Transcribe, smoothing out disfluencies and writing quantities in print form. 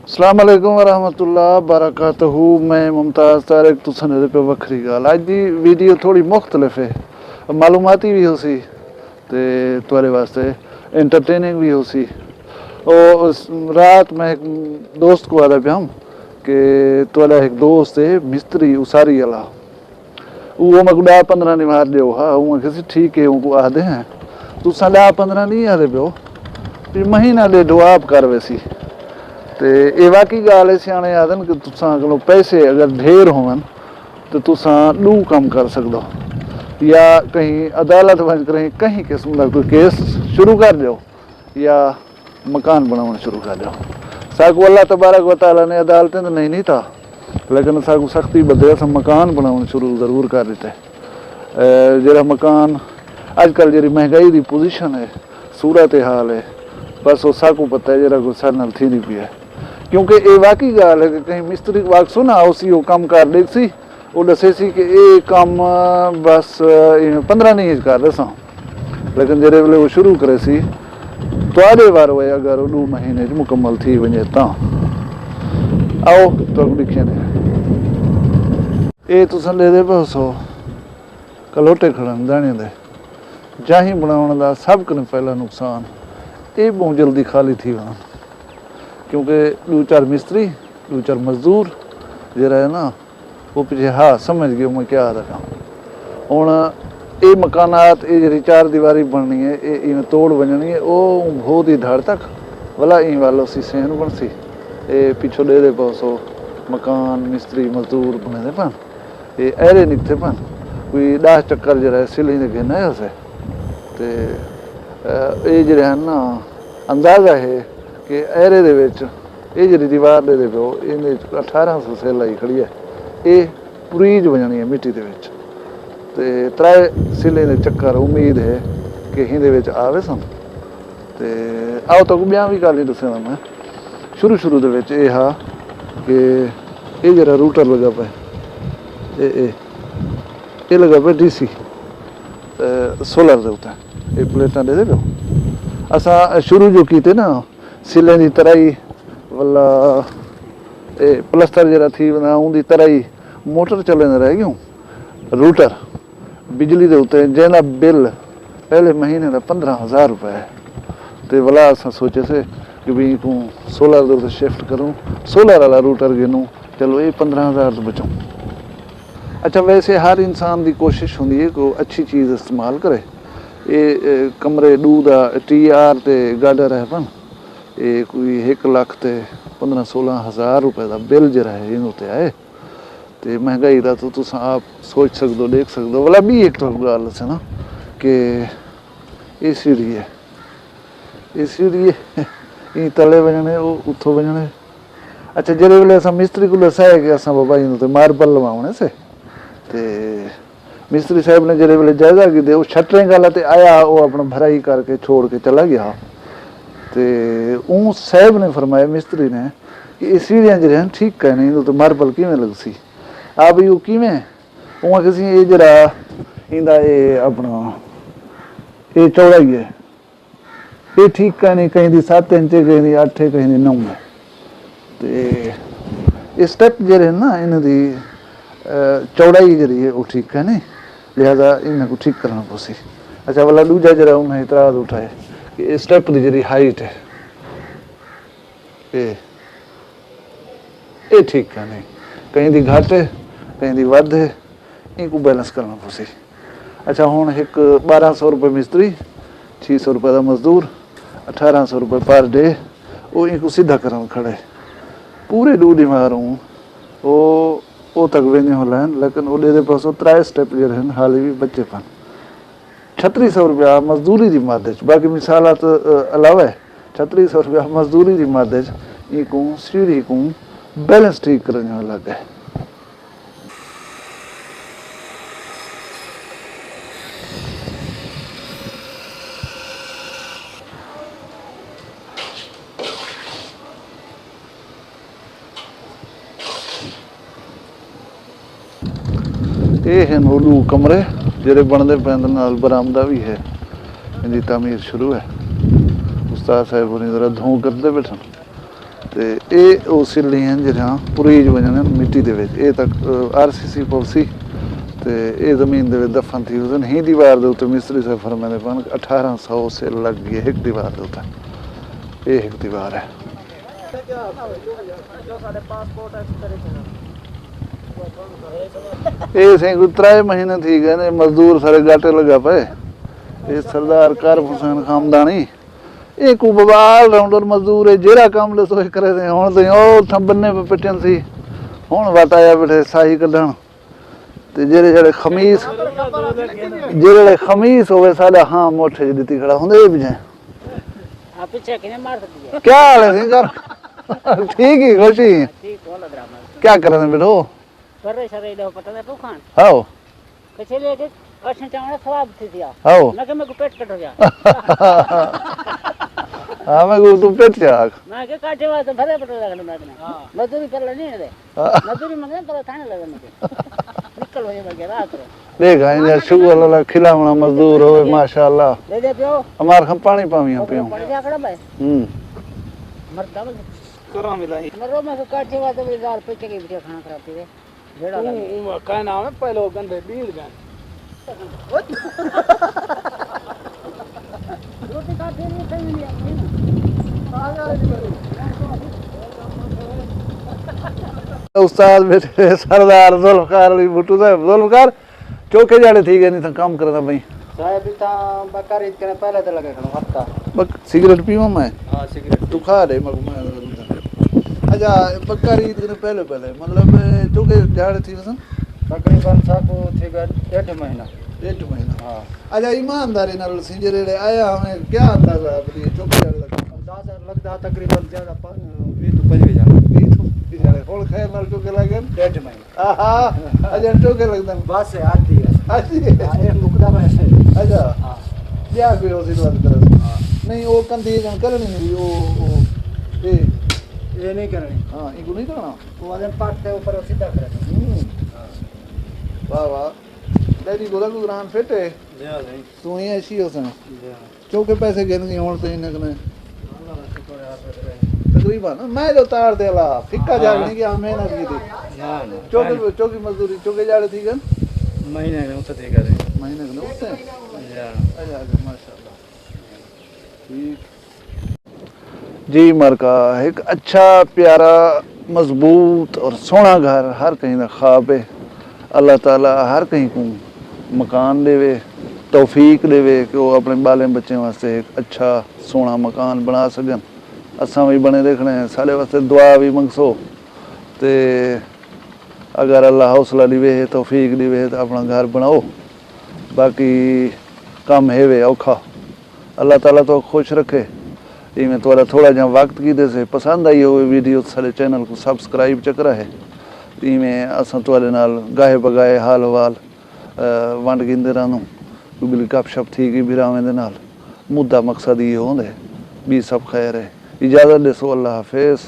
अस्सलाम वालेकुम वरहमतुल्लाह बरकातहू। मैं मुमताज़ तारिक तुसन पे वक्री गाल। अज की वीडियो थोड़ी मुख्तलिफ है, मालूमाती भी हो सी ते तुआरे वास्ते एंटरटेनिंग भी हो सी। और रात मैं एक दोस्त को आदा पाया कि तुआरा एक दोस्त है मिस्त्री उसारी वाला, वो मैं 10-15 नहीं मार दियो। हाँ वो किसी ठीक है, उनको आदे हैं तुसा 10-15 नहीं आदे पियो महीना ले दो आप कर वैसी। तो ये वाकई गाल है, सियाने आदन कि तुसा को पैसे अगर ढेर होवन तो तुसा दू कम कर सकदो, या कहीं अदालत वंज करें कहीं किस्म का कोई केस शुरू कर दो या मकान बनाना शुरू कर दो। साकू अल्लाह तबारक व तआला ने अदालतें तो नहीं था, लेकिन साकू सख्ती बदे अस मकान बनाना शुरू जरूर कर दिते। जरा मकान अजकल जी महंगाई की पोजीशन है, सूरत हाल है, बस वो साकू पता है जरा कोई सर नाल थी नहीं पिया। क्योंकि ये वाकई गाल है कि कहीं मिस्त्री वाक सुना उसी वो काम कर दे सी, वो दसे सी कि ये काम बस 15 नहीं कर रहा सा, लेकिन जरे वे वो शुरू करे सी तुआरे वार हुए अगर 2 महीने मुकम्मल थी वजे तो आओ तो लिखे ने ये तुस ले दे सो कलोटे खड़न दाने दे जाही बनाने का सब को पहला नुकसान ये बहुत जल्दी खाली थी वहाँ, क्योंकि 2-4 मिस्त्री 2-4 मजदूर जरा है ना वो पीछे हाँ समझ गए मैं क्या रखा हूँ। ये मकानात ये जी 4 दीवारी बननी है, ये इवें तोड़ बननी है, वो बहुत ही धड़ तक वाला इन वालों सी सेन बन सी। ये पिछो दे दे सो मकान मिस्त्री मजदूर बने दे पन ये ऐरे निकते पन कोई 10 चक्कर जरा सिले के गिना है उसे। तो ये जरा है ना अंदाजा है कि ऐरे दे विच ये जी दीवार दे पो इन 1800 सेल आई खड़ी है, ये पुरीज बजनी है मिट्टी के विच। ते 3 सिले के चक्कर उम्मीद है कि हिंदे विच आवे सन। ते आओ तो ब्याह भी गल नहीं दस्या मैं शुरू दे विच ये हा कि ये जरा रूटर लगा पे ये लगा पे DC सोलर के उत्ते ये प्लेटा दे दो। असा शुरू जो कीते ना सिले की तराई वाला प्लस्तर जरा थी बना उनकी तराई मोटर चलन रह गयूं रूटर बिजली के उत्ते जैसा बिल पहले महीने का 15,000 रुपये है। तो वाला अस सोचे से कि भी तू सोलर के उत्ते शिफ्ट करूँ, सोलर वाला रूटर गिनूँ, चलो ये 15,000 तो बचाऊँ। अच्छा वैसे हर इंसान की कोशिश होंगी है कि अच्छी चीज़ इस्तेमाल करे। ये कमरे दूध TR ते गाडर है पन ये कोई 1 लाख ते 15-16 हज़ार रुपये का बिल जरा है इन उत्ते आए। तो महंगाई का तो तुस आप सोच सकते हो देख सकते हो। वाला भी एक तो गल से ना कि ये सीढ़ी है, ये सीढ़ी है तले बजने वो उतो बजने। अच्छा जेरे वे अस मिस्त्री को दसाया कि अस बाबा इन मार्बल लवाने से ते मिस्त्री साहब ने जेरे वे जायजा की दे शटरिंग वाला तो आया वो अपना भराई करके छोड़ के चला गया। तो साहब ने फरमाया मिस्त्री ने कि ये सीढ़ियाँ जो ठीक है नहीं तो मार्बल किमें लग सी आ बी किमें उँ किसी ये जरा इंदा ये अपना ये चौड़ाई है ये ठीक है नहीं, कहीं 7 इंच कहीं 8 कहीं 9 है। तो ये स्टेप जरे ना इन्होंने चौड़ाई जरी है वो ठीक है नहीं, लिहाजा इन्हें को ठीक करना पोसी। अच्छा वाला दूजा जरा उन्हें इतराज उठाए कि स्टेप की जी हाइट है ये ठीक है नहीं, कहीं दी घट है कहीं दी वध है, इनको बैलेंस करना पोसी। अच्छा हुण एक 1200 रुपये मिस्त्री 600 रुपये का मजदूर 1800 रुपये पर डे वो इनको सीधा करन खड़े पूरे 2 दिमाग वो तक वेंदे हो लैन, लेकिन वो दे पासों 3 स्टेप जो हैं हाली भी बच्चे पन 3600 रुपया मजदूरी की मद बाकी मिसालात अलावा 3600 रुपया मजदूरी की मद इनको सीढ़ी को बैलेंस ठीक करने लग है। ये हैं 2 कमरे जेरे बनते पैंदे नाल बरामदा भी है, इनकी तामीर शुरू है। उस्ताद साहब होनी जरा धूं करते बैठन ਤੇ ਇਹ ਉਹ ਸਿੱਲੀਆਂ ਜਿਹੜੀਆਂ ਪੁਰੀਜ ਵਜਣ ਮਿੱਟੀ ਦੇ ਵਿੱਚ ਇਹ ਤੱਕ ਆਰਸੀਸੀ ਪਾਲਿਸੀ ਤੇ ਇਹ ਜ਼ਮੀਨ ਦੇ ਵਿੱਚ ਦਫਨ थी उस दिन ही दीवार ਦੇ ਉੱਤੇ ਮਿਸਤਰੀ ਸਾਹਿਬ ਫਰਮਾਉਂਦੇ ਪਨ 1800 ਸਿੱਲ ਲੱਗ ਗਈ ਇੱਕ ਦੀਵਾਰ ਦੇ ਉੱਤੇ ਇਹ ਇੱਕ ਦੀਵਾਰ ਹੈ ਇਹ ਸੇ ਕੋਈ 3 ਮਹੀਨੇ थी गए ने मजदूर सारे गाटे लगा पे ये सरदार कारफ हुसैन खामदानी ਇਹ ਕੋ ਬਵਾਲ ਰਾਉਂਡਰ ਮਜ਼ਦੂਰ ਹੈ ਜਿਹੜਾ ਕੰਮ ਲੈ ਸੋਚ ਕਰੇ ਨੇ ਹੁਣ ਤੇ ਉਹ ਥੰਬਨੇ ਪੇ ਪਿੱਟਣ ਸੀ ਹੁਣ ਵਟਾਇਆ ਬਿਠੇ ਸਾਹੀ ਕੱਢਣ ਤੇ ਜਿਹੜੇ ਖਮੀਸ ਹੋਵੇ ਸਾਡਾ ਹਾਂ ਮੋਠੇ ਦਿੱਤੀ ਖੜਾ ਹੁੰਦੇ ਇਹ ਵੀ ਆ ਪਿੱਛੇ ਕਿਨੇ ਮਾਰ ਦਿੱਤੀ ਹੈ ਕੀ ਹਾਲ ਹੈ ਸਿੰਗਰ ਠੀਕ ਹੀ ਖੁਸ਼ੀ ਠੀਕ ਹੋ ਲੱਗ ਰਿਹਾ ਕੀ ਕਰ ਰਹੇ ਬੇਟੋ ਕਰ ਰਹੇ ਸਾਰੇ ਇਹਦਾ ਪਤਾ ਨਹੀਂ ਪੁਖਾਨ ਹਾਓ ਪਿੱਛੇ ਲੈ ਕੇ ਅੱਛਾ ਚਾਵਣਾ ਸਵਾਬ ਥੀ ਦਿਆ ਹਾਓ ਮੈਂ ਕਿ ਮੈਂ ਕੋ ਪੇਟ ਕੱਟ ਗਿਆ हाँ मैं तू पेट क्या मैं के काटे वाला भरे पड़ लगन मैं मजदूरी कर लेनी है मजदूरी मंगे पर थाने लगन निकल हो गया रात रो देख आए शुगर वाला खिलावना मजदूर होवे माशाल्लाह ले दे पियो हमार हम पानी पावी पियो पानी जा खड़ा भाई मरता करो मिलाई मरो मैं काटे वाला तो गाल पे के बिटिया खाना खराब थी जेड़ा का नाम है पहले गंदे बीड़ गन रोटी काटे नहीं सही नहीं उस्ताद बेटे सरदार जुल्फकार अली भुट्टो साहब जुल्फकार चौके जाड़े थी गए नहीं था काम करना भाई साहब इतना बकर ईद करने पहले तो लगे खड़ा हफ्ता बक सिगरेट पीवा मैं हां सिगरेट तू खा रे मैं अच्छा बकर ईद करने पहले मतलब चौके जाड़े थी वसन तकरीबन साको थी गए 1.5 महीना हां अच्छा ईमानदारी नाल सिंजरेड़े आया हमें क्या अंदाजा अपनी चौके जाड़े अंदाजा लगता तकरीबन ज्यादा 20-25 जाने होल खैर नाल चौके लगे 1.5 महीना आहा अच्छा चौके लगदन बस है आती है मुकदा में अच्छा क्या कोई हो सी बात कर नहीं वो कंदी जन करनी नहीं वो ये नहीं करनी हां इनको नहीं करना वो वाले पाट से ऊपर सीधा करे वाह वाह तेरी गोला गुजरान फिट है तू ही ऐसी हो सन चौके पैसे गिन गई होन तो इन्हें कने तकरीबन मैं जो तार देला फिक्का जाने की मेहनत की थी चौकी मजदूरी चौके जाड़े थी गन महीने में उसे देगा रे महीने में उसे अच्छा माशाल्लाह ठीक जी मरका एक अच्छा प्यारा मजबूत और सोना घर हर कहीं का ख्वाब है अल्लाह ताला हर कहीं को मकान देवे तौफीक देवे कि वो अपने बाले बच्चे वास्ते एक अच्छा सोना मकान बना सकन असा भी बने देखने साढ़े वास्ते दुआ भी मंगसो ते अगर अल्लाह हौसला दिवे तौफीक दिवे तो अपना घर बनाओ बाकी काम है वे औखा अल्लाह ताला तो खुश रखे इवें थोड़ा थोड़ा जहाँ वक्त की दे से पसंद आई हो वीडियो सारे चैनल को सब्सक्राइब चकरा है इवें असां तुहाडे नाल गाहे बगाए हाल वाल वंड गिंदे रहूं बिल्कुल गपशप थी गई बिरावें दे नाल मुद्दा मकसद ये होंदे भी सब खैर है इजाज़त दसो अल्लाह हाफिज़।